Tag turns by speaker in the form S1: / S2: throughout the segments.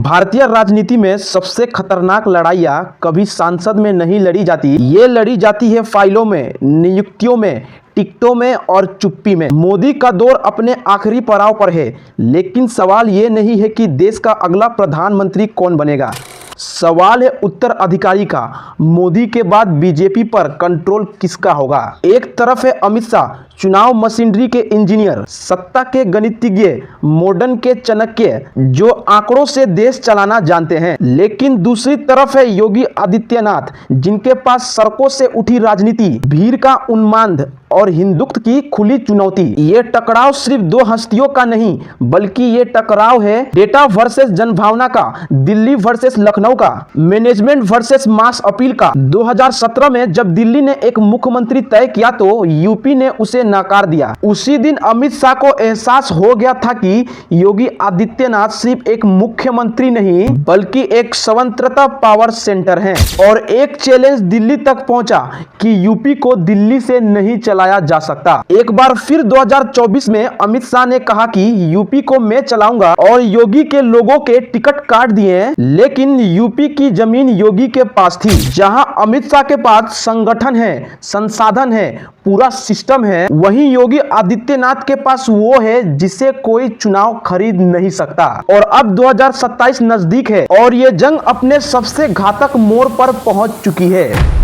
S1: भारतीय राजनीति में सबसे खतरनाक लड़ाइयाँ कभी सांसद में नहीं लड़ी जाती, ये लड़ी जाती है फाइलों में, नियुक्तियों में, टिकटों में और चुप्पी में। मोदी का दौर अपने आखिरी पड़ाव पर है, लेकिन सवाल ये नहीं है कि देश का अगला प्रधानमंत्री कौन बनेगा। सवाल है उत्तराधिकारी का। मोदी के बाद बीजेपी पर कंट्रोल किसका होगा। एक तरफ है अमित शाह, चुनाव मशीनरी के इंजीनियर, सत्ता के गणितज्ञ, मॉडर्न के चाणक्य, जो आंकड़ों से देश चलाना जानते हैं। लेकिन दूसरी तरफ है योगी आदित्यनाथ, जिनके पास सड़कों से उठी राजनीति, भीड़ का उन्माद और हिंदुत्व की खुली चुनौती। ये टकराव सिर्फ दो हस्तियों का नहीं, बल्कि ये टकराव है डेटा वर्सेस जनभावना का, दिल्ली वर्सेस लखनऊ का, मैनेजमेंट वर्सेस मास अपील का। 2017 में जब दिल्ली ने एक मुख्यमंत्री तय किया तो यूपी ने उसे नकार दिया। उसी दिन अमित शाह को एहसास हो गया था कि योगी आदित्यनाथ सिर्फ एक मुख्यमंत्री नहीं, बल्कि एक स्वतंत्रता पावर सेंटर हैं। और एक चैलेंज दिल्ली तक पहुंचा कि यूपी को दिल्ली से नहीं चलाया जा सकता। एक बार फिर 2024 में अमित शाह ने कहा कि यूपी को मैं चलाऊंगा, और योगी के लोगों के टिकट काट दिए। लेकिन यूपी की जमीन योगी के पास थी। जहां अमित शाह के पास संगठन है, संसाधन है, पूरा सिस्टम है, वहीं योगी आदित्यनाथ के पास वो है जिसे कोई चुनाव खरीद नहीं सकता। और अब 2027 नजदीक है और ये जंग अपने सबसे घातक मोड़ पर पहुंच चुकी है।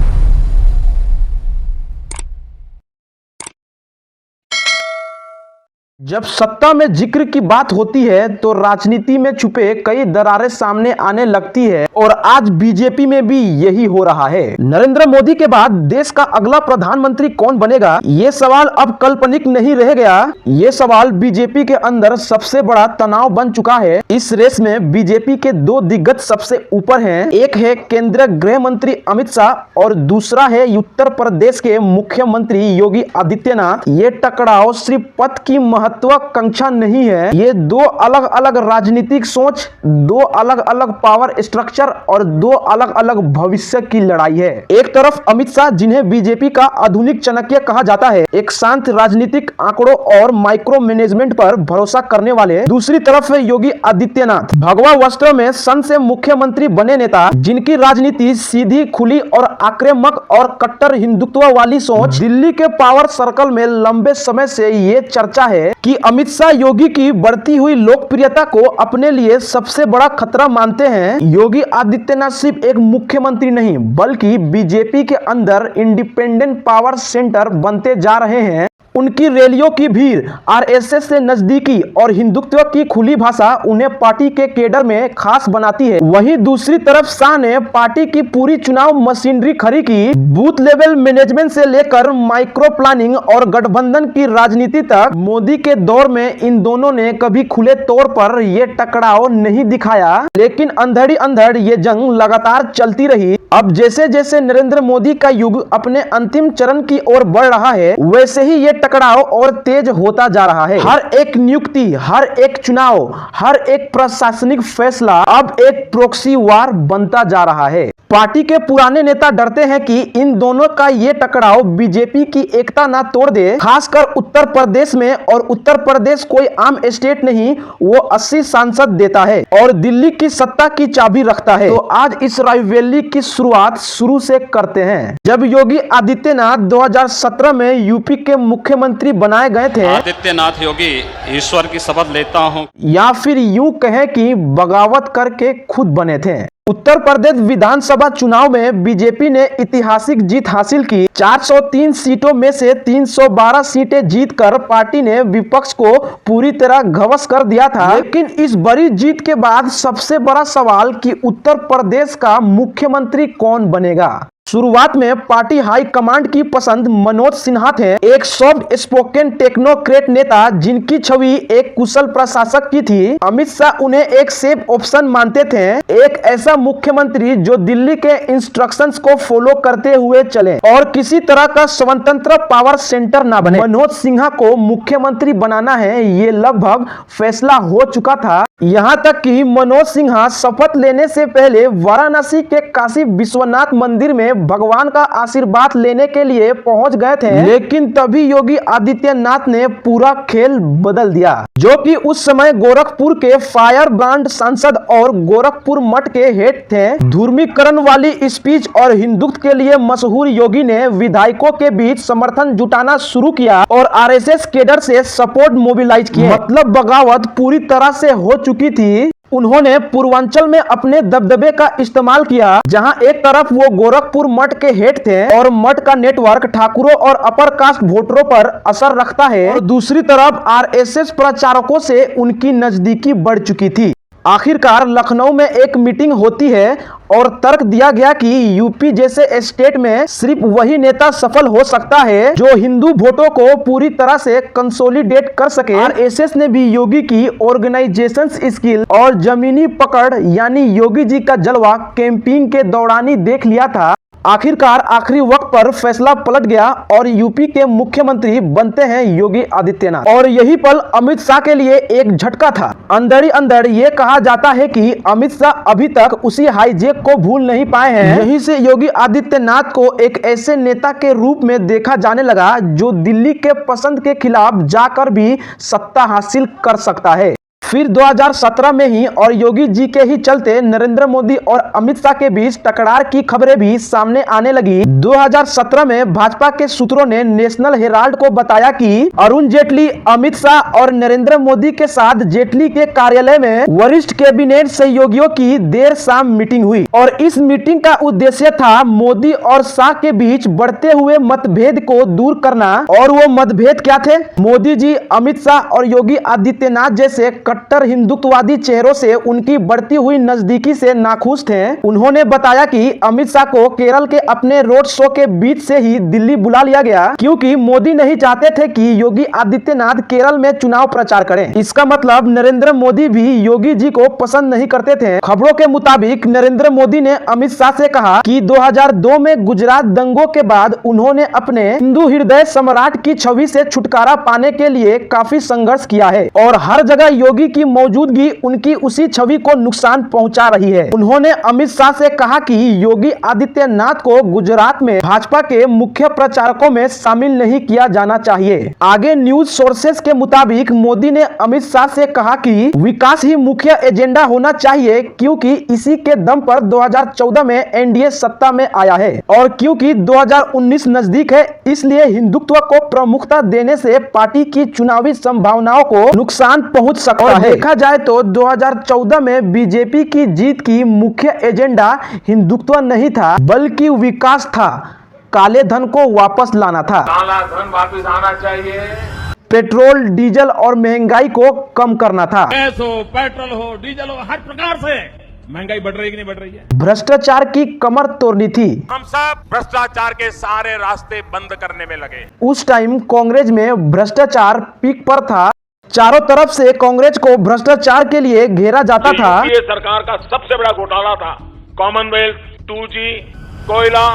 S1: जब सत्ता में जिक्र की बात होती है तो राजनीति में छुपे कई दरारें सामने आने लगती है, और आज बीजेपी में भी यही हो रहा है। नरेंद्र मोदी के बाद देश का अगला प्रधानमंत्री कौन बनेगा, ये सवाल अब काल्पनिक नहीं रह गया। ये सवाल बीजेपी के अंदर सबसे बड़ा तनाव बन चुका है। इस रेस में बीजेपी के दो दिग्गज सबसे ऊपर हैं। एक है केंद्रीय गृह मंत्री अमित शाह और दूसरा है उत्तर प्रदेश के मुख्यमंत्री योगी आदित्यनाथ। ये टकराव सिर्फ पद की महत्वाकांक्षा नहीं है, ये दो अलग अलग राजनीतिक सोच, दो अलग अलग पावर स्ट्रक्चर और दो अलग अलग भविष्य की लड़ाई है। एक तरफ अमित शाह, जिन्हें बीजेपी का आधुनिक चाणक्य कहा जाता है, एक शांत राजनीतिक आंकड़ों और माइक्रो मैनेजमेंट पर भरोसा करने वाले। दूसरी तरफ है योगी आदित्यनाथ, भगवा वस्त्र में सन से मुख्यमंत्री बने नेता, जिनकी राजनीति सीधी, खुली और आक्रामक और कट्टर हिंदुत्व वाली सोच। दिल्ली के पावर सर्कल में लंबे समय से ये चर्चा है कि अमित शाह योगी की बढ़ती हुई लोकप्रियता को अपने लिए सबसे बड़ा खतरा मानते हैं। योगी आदित्यनाथ सिर्फ एक मुख्यमंत्री नहीं, बल्कि बीजेपी के अंदर इंडिपेंडेंट पावर सेंटर बनते जा रहे हैं। उनकी रैलियों की भीड़, आरएसएस से नजदीकी और हिंदुत्व की खुली भाषा उन्हें पार्टी के केडर में खास बनाती है। वहीं दूसरी तरफ शाह ने पार्टी की पूरी चुनाव मशीनरी खड़ी की। बूथ लेवल मैनेजमेंट से लेकर माइक्रो प्लानिंग और गठबंधन की राजनीति तक। मोदी के दौर में इन दोनों ने कभी खुले तौर पर ये टकराव नहीं दिखाया, लेकिन अंधड़ी अंधड़ ये जंग लगातार चलती रही। अब जैसे जैसे नरेंद्र मोदी का युग अपने अंतिम चरण की ओर बढ़ रहा है, वैसे ही ये टकराव और तेज होता जा रहा है। हर एक नियुक्ति, हर एक चुनाव, हर एक प्रशासनिक फैसला अब एक प्रॉक्सी वार बनता जा रहा है। पार्टी के पुराने नेता डरते हैं कि इन दोनों का ये टकराव बीजेपी की एकता ना तोड़ दे, खासकर उत्तर प्रदेश में। और उत्तर प्रदेश कोई आम स्टेट नहीं, वो 80 सांसद देता है और दिल्ली की सत्ता की चाबी रखता है। तो आज इस राइवलरी की शुरुआत शुरू से करते हैं। जब योगी आदित्यनाथ 2017 में यूपी के मुख्यमंत्री बनाए गए थे,
S2: आदित्यनाथ योगी ईश्वर की शपथ लेता हूँ,
S1: या फिर यूं कहें कि बगावत करके खुद बने थे। उत्तर प्रदेश विधानसभा चुनाव में बीजेपी ने ऐतिहासिक जीत हासिल की। 403 सीटों में से 312 सीटें जीतकर पार्टी ने विपक्ष को पूरी तरह घवस कर दिया था। लेकिन इस बड़ी जीत के बाद सबसे बड़ा सवाल कि उत्तर प्रदेश का मुख्यमंत्री कौन बनेगा। शुरुआत में पार्टी हाई कमांड की पसंद मनोज सिन्हा थे, एक सॉफ्ट स्पोकन टेक्नोक्रेट नेता जिनकी छवि एक कुशल प्रशासक की थी। अमित शाह उन्हें एक सेफ ऑप्शन मानते थे, एक ऐसा मुख्यमंत्री जो दिल्ली के इंस्ट्रक्शंस को फॉलो करते हुए चले और किसी तरह का स्वतंत्र पावर सेंटर ना बने। मनोज सिन्हा को मुख्यमंत्री बनाना है, ये लगभग फैसला हो चुका था। यहाँ तक कि मनोज सिन्हा शपथ लेने से पहले वाराणसी के काशी विश्वनाथ मंदिर में भगवान का आशीर्वाद लेने के लिए पहुंच गए थे, लेकिन तभी योगी आदित्यनाथ ने पूरा खेल बदल दिया। जो कि उस समय गोरखपुर के फायर ब्रांड सांसद और गोरखपुर मठ के हेड थे। धूर्मीकरण वाली स्पीच और हिंदुत्व के लिए मशहूर योगी ने विधायकों के बीच समर्थन जुटाना शुरू किया और आरएसएस केडर से सपोर्ट मोबिलाइज किए। मतलब बगावत पूरी तरह से हो चुकी थी। उन्होंने पूर्वांचल में अपने दबदबे का इस्तेमाल किया, जहां एक तरफ वो गोरखपुर मठ के हेड थे और मठ का नेटवर्क ठाकुरों और अपर कास्ट वोटरों पर असर रखता है, और दूसरी तरफ आरएसएस प्रचारकों से उनकी नजदीकी बढ़ चुकी थी। आखिरकार लखनऊ में एक मीटिंग होती है और तर्क दिया गया कि यूपी जैसे स्टेट में सिर्फ वही नेता सफल हो सकता है जो हिंदू वोटों को पूरी तरह से कंसोलिडेट कर सके। आरएसएस ने भी योगी की ऑर्गेनाइजेशन स्किल और जमीनी पकड़ यानी योगी जी का जलवा कैंपिंग के दौरान ही देख लिया था। आखिरकार आखिरी वक्त पर फैसला पलट गया और यूपी के मुख्यमंत्री बनते हैं योगी आदित्यनाथ। और यही पल अमित शाह के लिए एक झटका था। अंदर ही अंदर ये कहा जाता है कि अमित शाह अभी तक उसी हाईजैक को भूल नहीं पाए हैं। यहीं से योगी आदित्यनाथ को एक ऐसे नेता के रूप में देखा जाने लगा जो दिल्ली के पसंद के खिलाफ जाकर भी सत्ता हासिल कर सकता है। फिर 2017 में ही और योगी जी के ही चलते नरेंद्र मोदी और अमित शाह के बीच टकरार की खबरें भी सामने आने लगी। 2017 में भाजपा के सूत्रों ने नेशनल हेराल्ड को बताया कि अरुण जेटली, अमित शाह और नरेंद्र मोदी के साथ जेटली के कार्यालय में वरिष्ठ कैबिनेट सहयोगियों की देर शाम मीटिंग हुई और इस मीटिंग का उद्देश्य था मोदी और शाह के बीच बढ़ते हुए मतभेद को दूर करना। और वो मतभेद क्या थे? मोदी जी, अमित शाह और योगी आदित्यनाथ जैसे कट्टर हिंदुत्ववादी चेहरों से उनकी बढ़ती हुई नजदीकी से नाखुश थे। उन्होंने बताया कि अमित शाह को केरल के अपने रोड शो के बीच से ही दिल्ली बुला लिया गया क्योंकि मोदी नहीं चाहते थे कि योगी आदित्यनाथ केरल में चुनाव प्रचार करें। इसका मतलब नरेंद्र मोदी भी योगी जी को पसंद नहीं करते थे। खबरों के मुताबिक नरेंद्र मोदी ने अमित शाह से कहा कि 2002 में गुजरात दंगों के बाद उन्होंने अपने हिंदू हृदय सम्राट की छवि से छुटकारा पाने के लिए काफी संघर्ष किया है और हर जगह योगी की मौजूदगी उनकी उसी छवि को नुकसान पहुंचा रही है। उन्होंने अमित शाह से कहा कि योगी आदित्यनाथ को गुजरात में भाजपा के मुख्य प्रचारकों में शामिल नहीं किया जाना चाहिए। आगे न्यूज सोर्सेस के मुताबिक मोदी ने अमित शाह से कहा कि विकास ही मुख्य एजेंडा होना चाहिए क्योंकि इसी के दम पर 2014 में एनडीए सत्ता में आया है और क्योंकि 2019 नजदीक है इसलिए हिंदुत्व को प्रमुखता देने से पार्टी की चुनावी संभावनाओं को नुकसान पहुंच सकता है। देखा जाए तो 2014 में बीजेपी की जीत की मुख्य एजेंडा हिंदुत्व नहीं था बल्कि विकास था। काले धन को वापस लाना था,
S3: काला धन वापस आना चाहिए,
S1: पेट्रोल डीजल और महंगाई को कम करना था।
S3: गैस हो, पेट्रोल हो, डीजल हो, हर प्रकार से महंगाई बढ़ रही है कि नहीं बढ़ रही है?
S1: भ्रष्टाचार की कमर तोड़नी थी।
S3: हम सब भ्रष्टाचार के सारे रास्ते बंद करने में लगे।
S1: उस टाइम कांग्रेस में भ्रष्टाचार पीक पर था। चारों तरफ से कांग्रेस को भ्रष्टाचार के लिए घेरा जाता था।
S3: ये सरकार का सबसे बड़ा घोटाला था कॉमनवेल्थ, 2G, कोयला।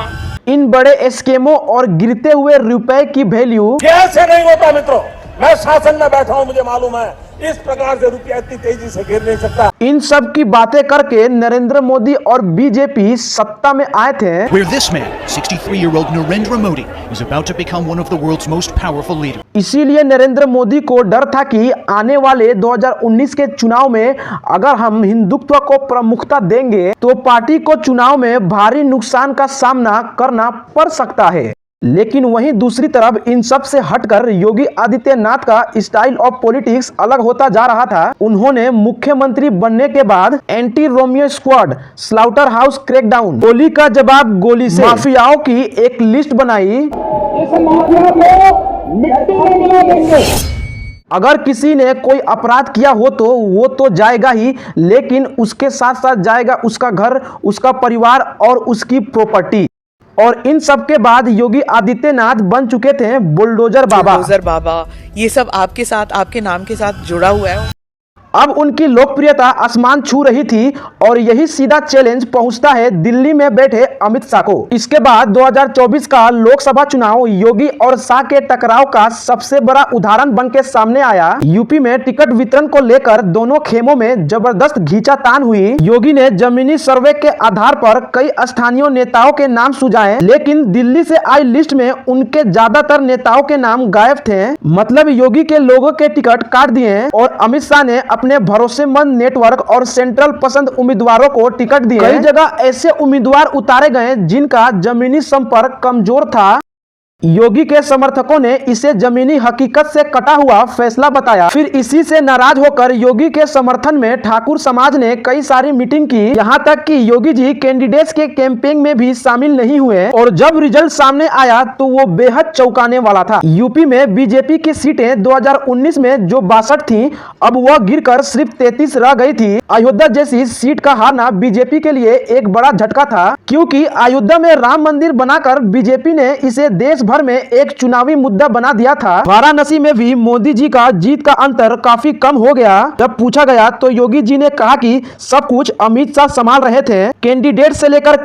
S1: इन बड़े स्कीमों और गिरते हुए रुपए की वैल्यू
S4: कैसे नहीं होता मित्रों, मैं शासन में बैठा हूं, मुझे मालूम है इस प्रकार से रुपया इतनी तेजी से गिर नहीं सकता।
S1: इन सब की बातें करके नरेंद्र मोदी और बीजेपी सत्ता में आए थे।
S5: Where this man, 63-year-old Narendra Modi, is about to become one of the world's most powerful leaders.
S1: इसीलिए नरेंद्र मोदी को डर था कि आने वाले 2019 के चुनाव में अगर हम हिंदुत्व को प्रमुखता देंगे तो पार्टी को चुनाव में भारी नुकसान का सामना करना पड़ सकता है। लेकिन वहीं दूसरी तरफ इन सब से हटकर योगी आदित्यनाथ का स्टाइल ऑफ पॉलिटिक्स अलग होता जा रहा था। उन्होंने मुख्यमंत्री बनने के बाद anti Romeo squad, slaughter house crackdown, गोली का जवाब गोली से, माफियाओं की एक लिस्ट बनाई।
S4: इस माफिया को मिट्टी में मिला देंगे।
S1: अगर किसी ने कोई अपराध किया हो तो वो तो जाएगा ही, लेकिन उसके साथ साथ जाएगा उसका घर, उसका परिवार और उसकी प्रॉपर्टी। और इन सब के बाद योगी आदित्यनाथ बन चुके थे बुलडोजर बाबा।
S6: बुलडोजर बाबा, ये सब आपके साथ, आपके नाम के साथ जुड़ा हुआ है।
S1: अब उनकी लोकप्रियता आसमान छू रही थी और यही सीधा चैलेंज पहुंचता है दिल्ली में बैठे अमित शाह को। इसके बाद 2024 का लोकसभा चुनाव योगी और शाह के टकराव का सबसे बड़ा उदाहरण बनके सामने आया। यूपी में टिकट वितरण को लेकर दोनों खेमों में जबरदस्त खींचातान हुई। योगी ने जमीनी सर्वे के आधार पर कई स्थानीय नेताओं के नाम सुझाए, लेकिन दिल्ली से आई लिस्ट में उनके ज्यादातर नेताओं के नाम गायब थे। मतलब योगी के लोगों के टिकट काट दिए और अमित शाह ने अपने भरोसेमंद नेटवर्क और सेंट्रल पसंद उम्मीदवारों को टिकट दिए। कई जगह ऐसे उम्मीदवार उतारे गए जिनका जमीनी संपर्क कमजोर था। योगी के समर्थकों ने इसे जमीनी हकीकत से कटा हुआ फैसला बताया। फिर इसी से नाराज होकर योगी के समर्थन में ठाकुर समाज ने कई सारी मीटिंग की, यहाँ तक कि योगी जी कैंडिडेट्स के कैंपेन में भी शामिल नहीं हुए। और जब रिजल्ट सामने आया तो वो बेहद चौंकाने वाला था। यूपी में बीजेपी की सीटें 2019 में जो 62 थी, अब वह गिरकर सिर्फ 33 रह गई थी। अयोध्या जैसी सीट का हारना बीजेपी के लिए एक बड़ा झटका था, क्योंकि अयोध्या में राम मंदिर बनाकर बीजेपी ने इसे देश भर में एक चुनावी मुद्दा बना दिया था। वाराणसी में भी मोदी जी का जीत का अंतर काफी कम हो गया। जब पूछा गया तो योगी जी ने कहा कि सब कुछ अमित शाह संभाल रहे थे, कैंडिडेट से लेकर